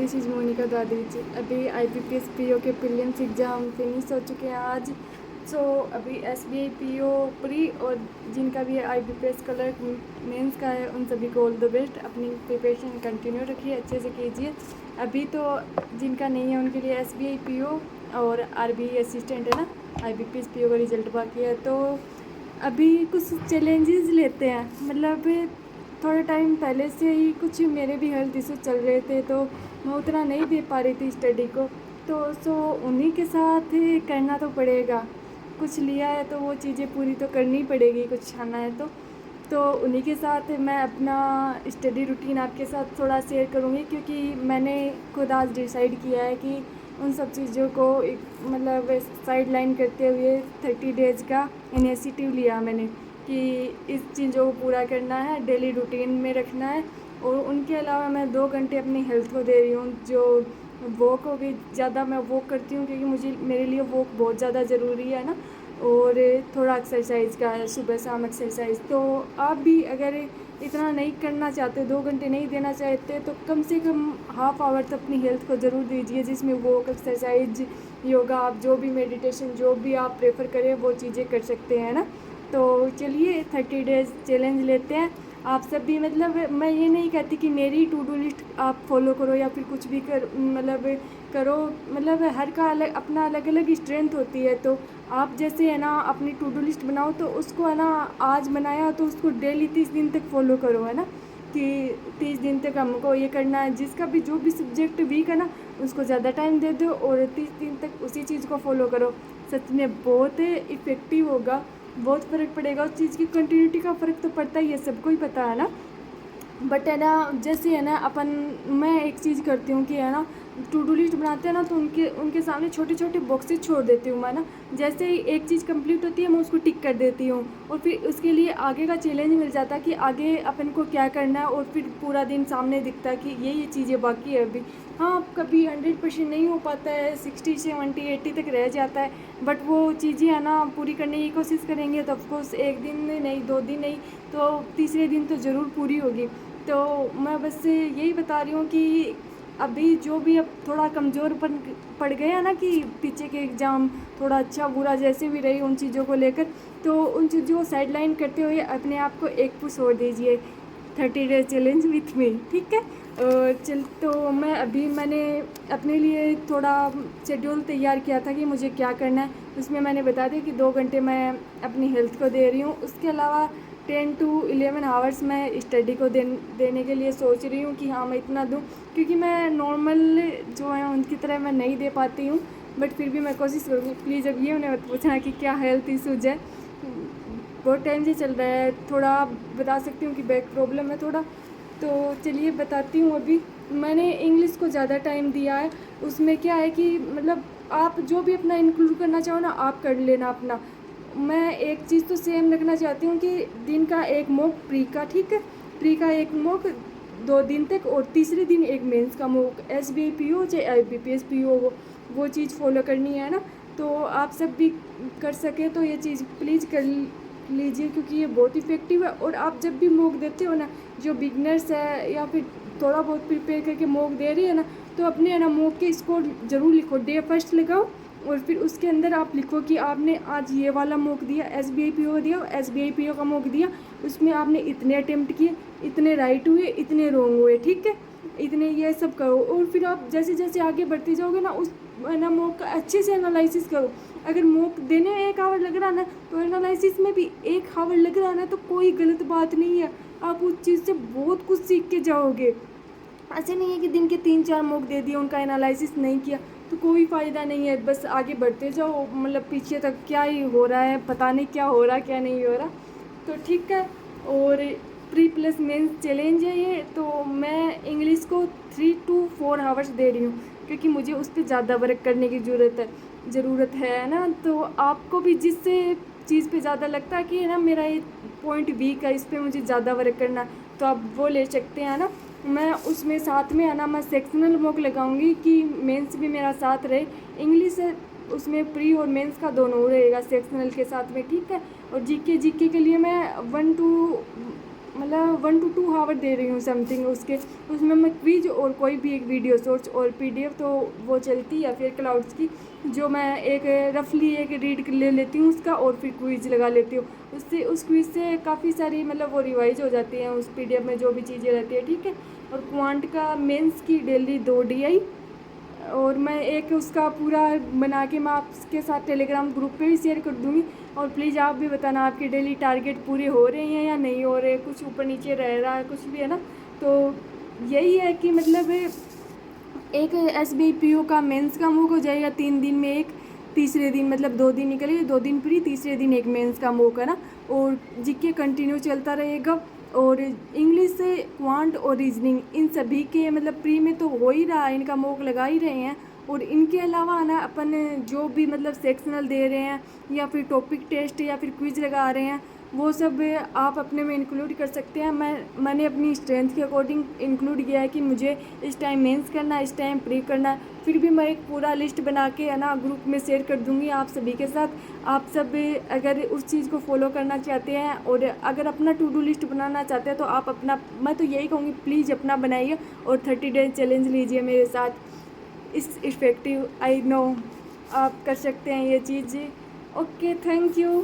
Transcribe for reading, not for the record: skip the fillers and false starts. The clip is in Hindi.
दिस इज़ मोनिका दादीज। अभी IBPS PO के प्रीलिम्स एग्ज़ाम फिनिश हो चुके हैं आज। अभी SBI PO प्री और जिनका भी IBPS क्लर्क मेंस का है उन सभी को ऑल द बेस्ट। अपनी प्रिपरेशन कंटिन्यू रखिए, अच्छे से कीजिए। अभी तो जिनका नहीं है उनके लिए SBI PO और RBI असिस्टेंट है ना, IBPS PO का रिजल्ट बाकी है। तो अभी कुछ चैलेंजेस लेते हैं, मतलब थोड़ा टाइम पहले से ही कुछ मेरे भी हेल्थ इशू चल रहे थे, तो मैं उतना नहीं दे पा रही थी स्टडी को। तो उन्हीं के साथ करना तो पड़ेगा, कुछ लिया है तो वो चीज़ें पूरी तो करनी पड़ेगी, कुछ खाना है तो उन्हीं के साथ मैं अपना स्टडी रूटीन आपके साथ थोड़ा शेयर करूँगी, क्योंकि मैंने खुद आज डिसाइड किया है कि उन सब चीज़ों को मतलब साइड लाइन करते हुए 30 डेज़ का इनिशिएटिव लिया मैंने कि इस चीज़ों को पूरा करना है, डेली रूटीन में रखना है। और उनके अलावा मैं 2 घंटे अपनी हेल्थ को दे रही हूँ। जो वॉक हो गई, ज़्यादा मैं वॉक करती हूँ क्योंकि मेरे लिए वॉक बहुत ज़्यादा ज़रूरी है ना। और थोड़ा एक्सरसाइज का है, सुबह शाम एक्सरसाइज। तो आप भी अगर इतना नहीं करना चाहते, 2 घंटे नहीं देना चाहते, तो कम से कम हाफ आवर तो अपनी हेल्थ को ज़रूर दीजिए, जिसमें वॉक, एक्सरसाइज, योगा, आप जो भी मेडिटेशन जो भी आप प्रेफर करें वो चीज़ें कर सकते हैं ना। तो चलिए 30 डेज़ चैलेंज लेते हैं। आप सब भी, मतलब मैं ये नहीं कहती कि मेरी टू डू लिस्ट आप फॉलो करो या फिर कुछ भी करो, मतलब हर का अलग अपना अलग अलग स्ट्रेंथ होती है। तो आप जैसे है ना अपनी टू डू लिस्ट बनाओ, तो उसको है ना आज बनाया तो उसको डेली 30 दिन तक फॉलो करो, है ना, कि 30 दिन तक हमको ये करना है। जिसका भी जो भी सब्जेक्ट वीक है ना उसको ज़्यादा टाइम दे दो और 30 दिन तक उसी चीज़ को फॉलो करो। सच में बहुत इफ़ेक्टिव होगा, बहुत फ़र्क पड़ेगा। उस चीज़ की कंटिन्यूटी का फ़र्क तो पड़ता ही है, सबको ही पता है ना। बट है ना, जैसे है ना मैं एक चीज़ करती हूँ कि है ना टू डू लिस्ट बनाते हैं ना, तो उनके सामने छोटे छोटे बॉक्सेस छोड़ देती हूँ मैं ना। जैसे ही एक चीज़ कंप्लीट होती है मैं उसको टिक कर देती हूँ, और फिर उसके लिए आगे का चैलेंज मिल जाता है कि आगे अपन को क्या करना है। और फिर पूरा दिन सामने दिखता है कि ये चीज़ें बाकी है अभी। हाँ, कभी 100% नहीं हो पाता है, 60 से 80 तक रह जाता है, बट वो चीज़ें है ना पूरी करने की कोशिश करेंगे तो ऑफकोर्स एक दिन नहीं, 2 दिन नहीं, तो तीसरे दिन तो ज़रूर पूरी होगी। तो मैं बस यही बता रही हूँ कि अभी जो भी अब थोड़ा कमज़ोर पड़ गए हैं ना, कि पीछे के एग्ज़ाम थोड़ा अच्छा बुरा जैसे भी रही उन चीज़ों को लेकर, तो उन चीज़ों को साइड लाइन करते हुए अपने आप को एक पुश और दीजिए 30 डेज चैलेंज विथ मी, ठीक है। तो मैंने अपने लिए थोड़ा शेड्यूल तैयार किया था कि मुझे क्या करना है। उसमें मैंने बता दिया कि 2 घंटे मैं अपनी हेल्थ को दे रही हूँ, उसके अलावा 10 to 11 आवर्स मैं स्टडी को देने के लिए सोच रही हूँ कि हाँ मैं इतना दूँ, क्योंकि मैं नॉर्मल जो है उनकी तरह मैं नहीं दे पाती हूँ, बट फिर भी मैं कोशिश करूँगी। प्लीज़ अब ये उन्हें मत पूछना कि क्या हेल्थ इशूज़ है, बहुत टाइम से चल रहा है। थोड़ा बता सकती हूँ कि बैक प्रॉब्लम है थोड़ा। तो चलिए बताती हूँ। अभी मैंने इंग्लिश को ज़्यादा टाइम दिया है। उसमें क्या है कि मतलब आप जो भी अपना इंक्लूड करना चाहो ना आप कर लेना अपना। मैं एक चीज़ तो सेम रखना चाहती हूँ कि दिन का एक मॉक प्री का, ठीक है, प्री का एक मॉक 2 दिन तक, और तीसरे दिन एक मेंस का मॉक, SBI PO चाहे IBPS PO वो चीज़ फॉलो करनी है ना। तो आप सब भी कर सके तो ये चीज़ प्लीज़ कर लीजिए, क्योंकि ये बहुत इफ़ेक्टिव है। और आप जब भी मॉक देते हो ना, जो बिगनर्स है या फिर थोड़ा बहुत प्रिपेयर करके मॉक दे रही है ना, तो अपने है ना मॉक के स्कोर ज़रूर लिखो, डे फर्स्ट लगाओ, और फिर उसके अंदर आप लिखो कि आपने आज ये वाला मॉक दिया, SBI PO दिया, SBI PO का मॉक दिया, उसमें आपने इतने अटेम्प्ट किए, इतने राइट हुए, इतने रॉन्ग हुए, ठीक है, इतने ये सब करो। और फिर आप जैसे जैसे आगे बढ़ते जाओगे ना, उस ना मॉक का अच्छे से एनालिसिस करो। अगर मॉक देने में 1 आवर लग रहा ना, तो एनालिसिस में भी 1 आवर लग रहा ना, तो कोई गलत बात नहीं है, आप उस चीज़ से बहुत कुछ सीख के जाओगे। ऐसे नहीं है कि दिन के 3-4 मॉक दे दिए, उनका एनालिसिस नहीं किया तो कोई फ़ायदा नहीं है। बस आगे बढ़ते जाओ, मतलब पीछे तक क्या ही हो रहा है, पता नहीं क्या हो रहा क्या नहीं हो रहा। तो ठीक है। और प्री प्लस मेंस चैलेंज है ये, तो मैं इंग्लिश को 3 to 4 आवर्स दे रही हूँ, क्योंकि मुझे उस पर ज़्यादा वर्क करने की ज़रूरत है ना। तो आपको भी जिससे चीज़ पे ज़्यादा लगता है कि है ना मेरा ये पॉइंट वीक है, इस पर मुझे ज़्यादा वर्क करना, तो आप वो ले सकते हैं ना। मैं उसमें साथ में है ना मैं सेक्शनल मॉक लगाऊंगी कि मेंस भी मेरा साथ रहे। इंग्लिश उसमें प्री और मेंस का दोनों रहेगा सेक्शनल के साथ में, ठीक है। और जीके के लिए मैं 1 to मतलब 1 to 2 आवर दे रही हूँ समथिंग उसके। उसमें मैं क्विज और कोई भी एक वीडियो सोर्स और PDF तो वो चलती है, फिर क्लाउड्स की जो मैं एक रफली एक रीड ले लेती हूँ उसका और फिर क्विज लगा लेती हूँ। उससे उस क्विज से काफ़ी सारी मतलब वो रिवाइज हो जाती हैं उस PDF में जो भी चीज़ें रहती है, ठीक है। और क्वांट का मेंस की डेली 2 DI, और मैं एक उसका पूरा बना के मैं आपके साथ टेलीग्राम ग्रुप पे भी शेयर कर दूँगी। और प्लीज़ आप भी बताना आपकी डेली टारगेट पूरे हो रहे हैं या नहीं हो रहे, कुछ ऊपर नीचे रह रहा है, कुछ भी है ना। तो यही है कि मतलब एक SBI PO का मेंस का मॉक हो जाएगा 3 दिन में एक, तीसरे दिन मतलब 2 दिन निकलेगा, 2 दिन प्री, तीसरे दिन एक मेंस का मॉक है ना। और GK कंटिन्यू चलता रहेगा। और इंग्लिश से क्वांट और रीजनिंग इन सभी के मतलब प्री में तो हो ही रहा है, इनका मॉक लगा ही रहे हैं। और इनके अलावा ना अपन जो भी मतलब सेक्शनल दे रहे हैं या फिर टॉपिक टेस्ट या फिर क्विज लगा रहे हैं, वो सब आप अपने में इंक्लूड कर सकते हैं। मैंने अपनी स्ट्रेंथ के अकॉर्डिंग इंक्लूड किया है कि मुझे इस टाइम मेंस करना है, इस टाइम प्री करना है। फिर भी मैं एक पूरा लिस्ट बना के है ना ग्रुप में शेयर कर दूँगी आप सभी के साथ। आप सब अगर उस चीज़ को फॉलो करना चाहते हैं और अगर अपना टू डू लिस्ट बनाना चाहते हैं तो आप अपना, मैं तो यही कहूँगी प्लीज़ अपना बनाइए और 30 डेज चैलेंज लीजिए मेरे साथ। इस इफ़ेक्टिव, आई नो आप कर सकते हैं ये चीज़। Okay, thank you.